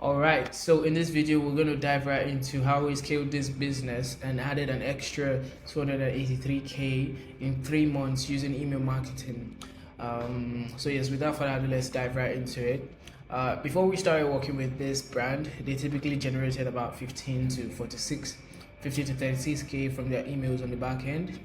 Alright, so in this video, we're going to dive right into how we scaled this business and added an extra 283K in 3 months using email marketing. So yes, without further ado, let's dive right into it. Before we started working with this brand, they typically generated about 15 to 36K from their emails on the back end,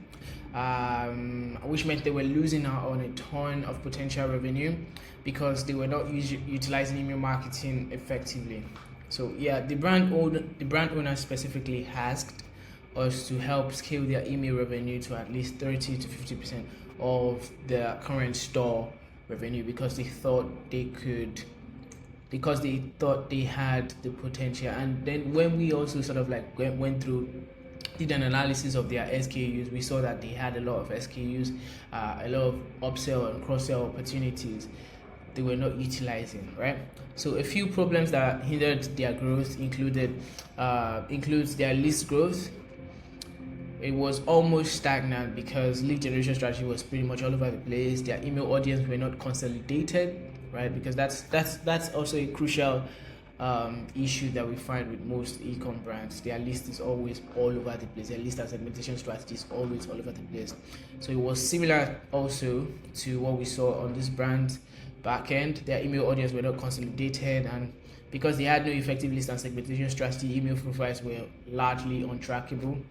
which meant they were losing out on a ton of potential revenue because they were not utilizing email marketing effectively. So yeah, the brand owner specifically asked us to help scale their email revenue to at least 30 to 50% of their current store revenue because they thought they had the potential. And then when we also sort of like went through, did an analysis of their SKUs, we saw that they had a lot of SKUs, a lot of upsell and cross-sell opportunities they were not utilizing, right? So a few problems that hindered their growth includes their list growth. It was almost stagnant because lead generation strategy was pretty much all over the place. Their email audience were not consolidated, right? Because that's also a crucial issue that we find with most e-com brands. Their list is always all over the place. Their list and segmentation strategy is always all over the place. So it was similar also to what we saw on this brand backend. Their email audience were not consolidated, and because they had no effective list and segmentation strategy, email profiles were largely untrackable.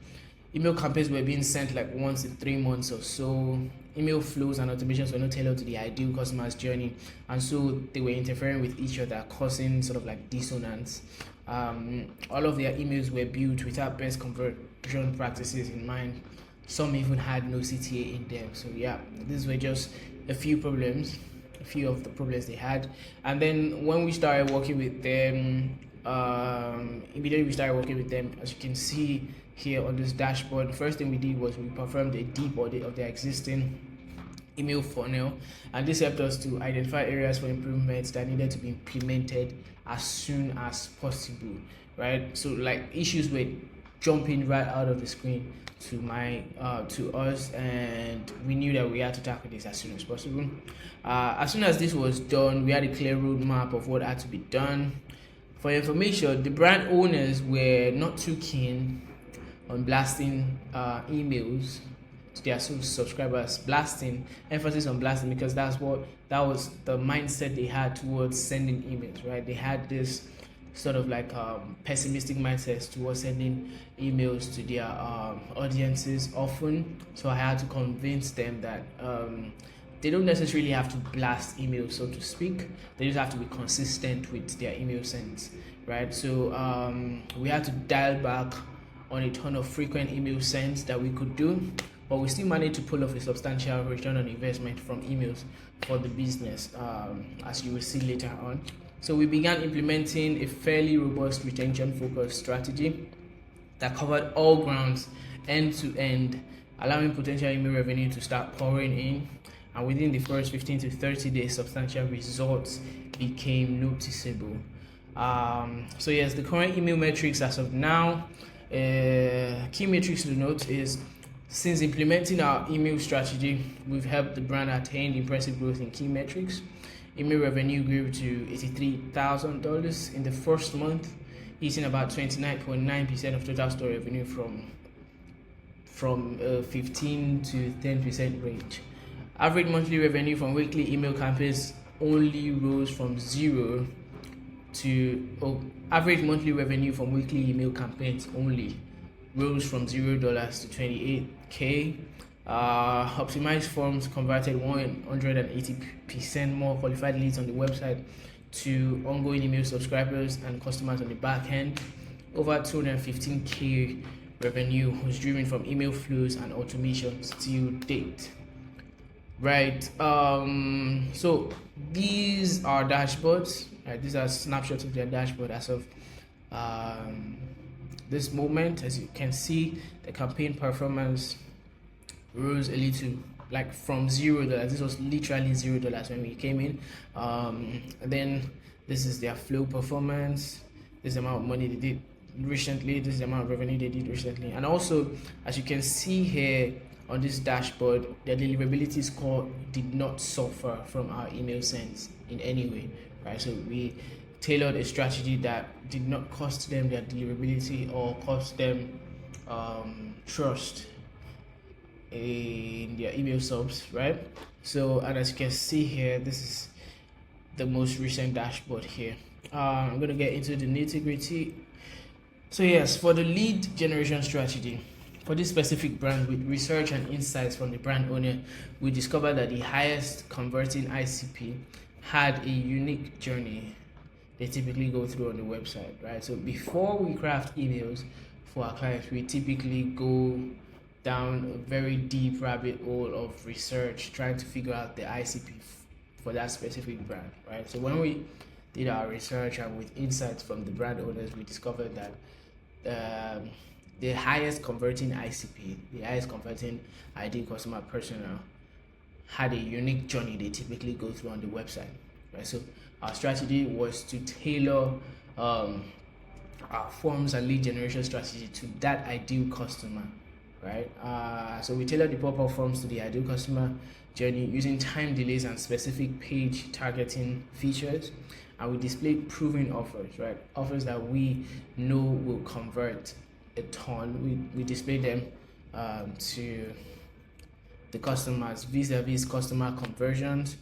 Email campaigns were being sent like once in 3 months or so. Email flows and automations were not tailored to the ideal customer's journey, and so they were interfering with each other, causing sort of like dissonance. All of their emails were built without best conversion practices in mind. Some even had no CTA in them. So yeah, these were just a few of the problems they had. And then when we started working with them, immediately we started working with them. As you can see here on this dashboard, the first thing we did was we performed a deep audit of their existing email funnel, and this helped us to identify areas for improvements that needed to be implemented as soon as possible, right? So like issues were jumping right out of the screen to us, and we knew that we had to tackle this as soon as possible. As soon as this was done, we had a clear roadmap of what had to be done. For information, the brand owners were not too keen on blasting emails to their subscribers, emphasis on blasting, because that was the mindset they had towards sending emails, right? They had this sort of like pessimistic mindset towards sending emails to their audiences often. So I had to convince them that they don't necessarily have to blast emails, so to speak. They just have to be consistent with their email sends, right? So we had to dial back on a ton of frequent email sends that we could do, but we still managed to pull off a substantial return on investment from emails for the business, as you will see later on. So we began implementing a fairly robust retention-focused strategy that covered all grounds end to end, allowing potential email revenue to start pouring in. And within the first 15 to 30 days, substantial results became noticeable. So yes, the current email metrics as of now, key metrics to note is, since implementing our email strategy, we've helped the brand attain impressive growth in key metrics. Email revenue grew to $83,000 in the first month, hitting about 29.9% of total store revenue from 15 to 10% range. Average monthly revenue from weekly email campaigns only rose from average monthly revenue from weekly email campaigns only rose from $0 to 28K. Optimized forms converted 180% more qualified leads on the website to ongoing email subscribers and customers on the back end. Over 215K revenue was driven from email flows and automations till date. Right. So these are dashboards. Right, these are snapshots of their dashboard as of this moment. As you can see, the campaign performance rose a little, like from $0. This was literally $0 when we came in. And then this is their flow performance. This is the amount of money they did recently. This is the amount of revenue they did recently. And also, as you can see here on this dashboard, their deliverability score did not suffer from our email sends in any way, right? So we tailored a strategy that did not cost them their deliverability or cost them trust in their email subs, right? So, and as you can see here, this is the most recent dashboard here. I'm going to get into the nitty-gritty. So yes, for the lead generation strategy for this specific brand, with research and insights from the brand owner, we discovered that the highest converting ICP had a unique journey they typically go through on the website, right? So before we craft emails for our clients, we typically go down a very deep rabbit hole of research trying to figure out the ICP for that specific brand, right? So when we did our research and with insights from the brand owners, we discovered that the highest converting ICP, the highest converting ideal customer persona, had a unique journey they typically go through on the website, right? So our strategy was to tailor our forms and lead generation strategy to that ideal customer, right? So we tailored the pop-up forms to the ideal customer journey using time delays and specific page targeting features, and we displayed proven offers, right? Offers that we know will convert a ton. We display them to the customers vis-a-vis customer conversions,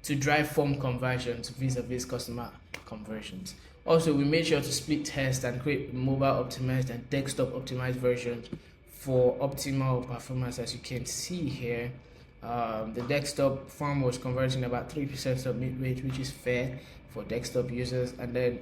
to drive form conversions vis-a-vis customer conversions. Also, we made sure to split test and create mobile optimized and desktop optimized versions for optimal performance. As you can see here, the desktop form was converting about 3% submit rate, which is fair for desktop users, and then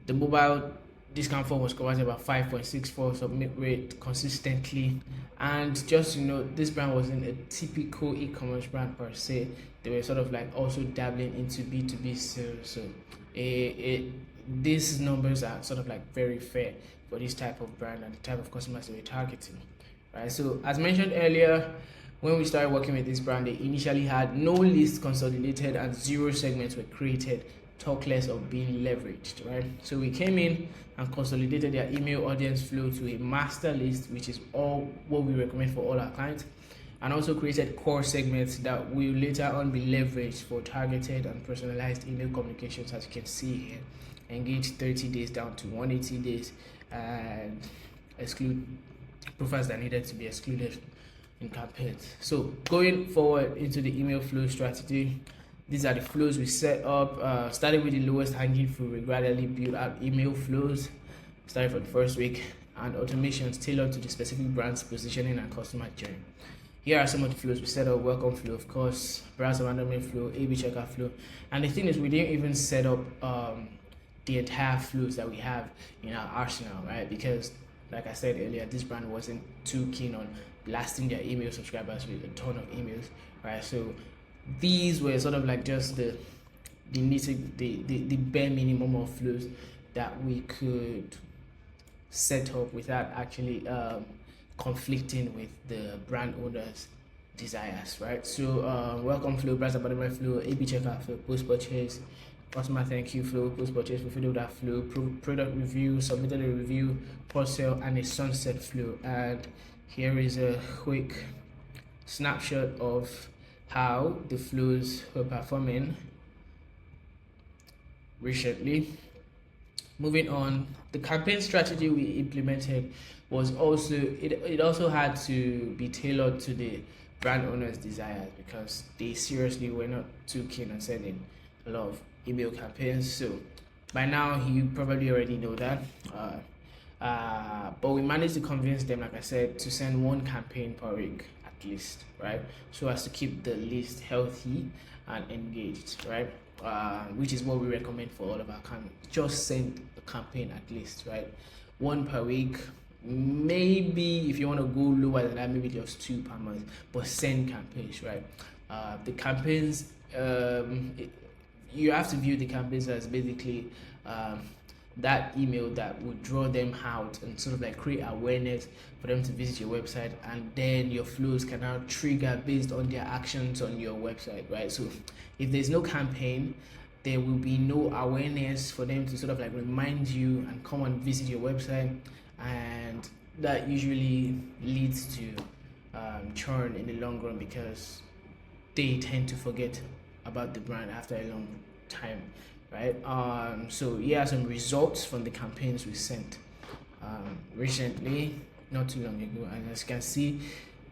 the mobile discount form was converting about 5.64 submit rate consistently. And just this brand wasn't a typical e-commerce brand per se. They were sort of like also dabbling into B2B sales, so these numbers are sort of like very fair for this type of brand and the type of customers they were targeting, right? So as mentioned earlier, when we started working with this brand, they initially had no list consolidated and 0 segments were created, talk less of being leveraged, right? So we came in and consolidated their email audience flow to a master list, which is all what we recommend for all our clients, and also created core segments that will later on be leveraged for targeted and personalized email communications. As you can see here, engage 30 days down to 180 days, and exclude profiles that needed to be excluded in campaigns. So going forward into the email flow strategy, these are the flows we set up. Starting with the lowest hanging fruit, we gradually build out email flows starting from the first week, and automations tailored to the specific brand's positioning and customer journey. Here are some of the flows we set up: welcome flow, of course, browse abandonment flow, A/B checker flow. And the thing is, we didn't even set up the entire flows that we have in our arsenal, right? Because like I said earlier, this brand wasn't too keen on blasting their email subscribers with a ton of emails, right? So these were sort of like just the bare minimum of flows that we could set up without actually conflicting with the brand owner's desires, right? So welcome flow, browse abandonment flow, A/B checker flow, post purchase, customer thank you flow, post purchase, fulfill that flow, product review, submitted a review, post sale, and a sunset flow. And here is a quick snapshot of how the flows were performing recently. Moving on, the campaign strategy we implemented was also it also had to be tailored to the brand owner's desires, because they seriously were not too keen on sending a lot of email campaigns. So by now you probably already know that, but we managed to convince them, like I said, to send 1 campaign per week at least, right? So as to keep the list healthy and engaged, right? Which is what we recommend for all of our campaigns. Just send a campaign at least, right? 1 per week. Maybe if you want to go lower than that, maybe just 2 per month, but send campaigns, right? The campaigns, you have to view the campaigns as basically that email that would draw them out and sort of like create awareness for them to visit your website, and then your flows can now trigger based on their actions on your website, right? So if there's no campaign, there will be no awareness for them to sort of like remind you and come and visit your website, and that usually leads to churn in the long run, because they tend to forget about the brand after a long time, right? So here are some results from the campaigns we sent recently, not too long ago. And as you can see,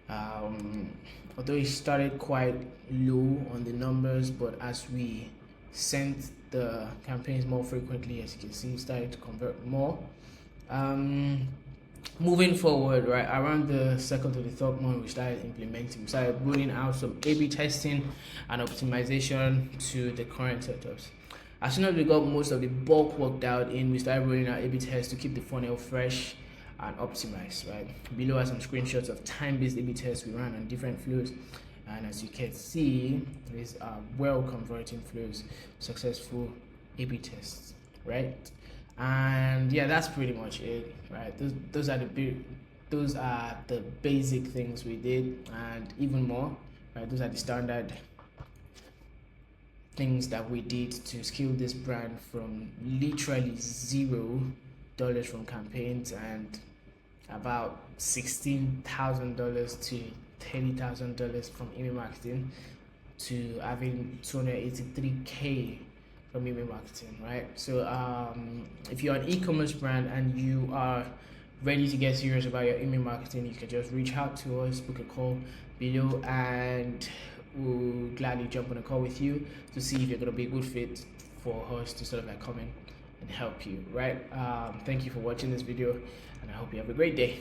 although it started quite low on the numbers, but as we sent the campaigns more frequently, as you can see, it started to convert more. Moving forward, right around the second to the third month, we started rolling out some A/B testing and optimization to the current setups. As soon as we got most of the bulk worked out in, we started rolling out A/B tests to keep the funnel fresh and optimized. Right below are some screenshots of time-based A/B tests we ran on different flows, and as you can see, these are well converting flows, successful A/B tests, right? And yeah, that's pretty much it, right? Those are the basic things we did, and even more, right? Those are the standard things that we did to scale this brand from literally $0 from campaigns and about $16,000 to $30,000 from email marketing to having 283K from email marketing, right? So if you're an e-commerce brand and you are ready to get serious about your email marketing, you can just reach out to us, book a call below, and we'll gladly jump on a call with you to see if you're going to be a good fit for us to sort of like come in and help you, right? Thank you for watching this video, and I hope you have a great day.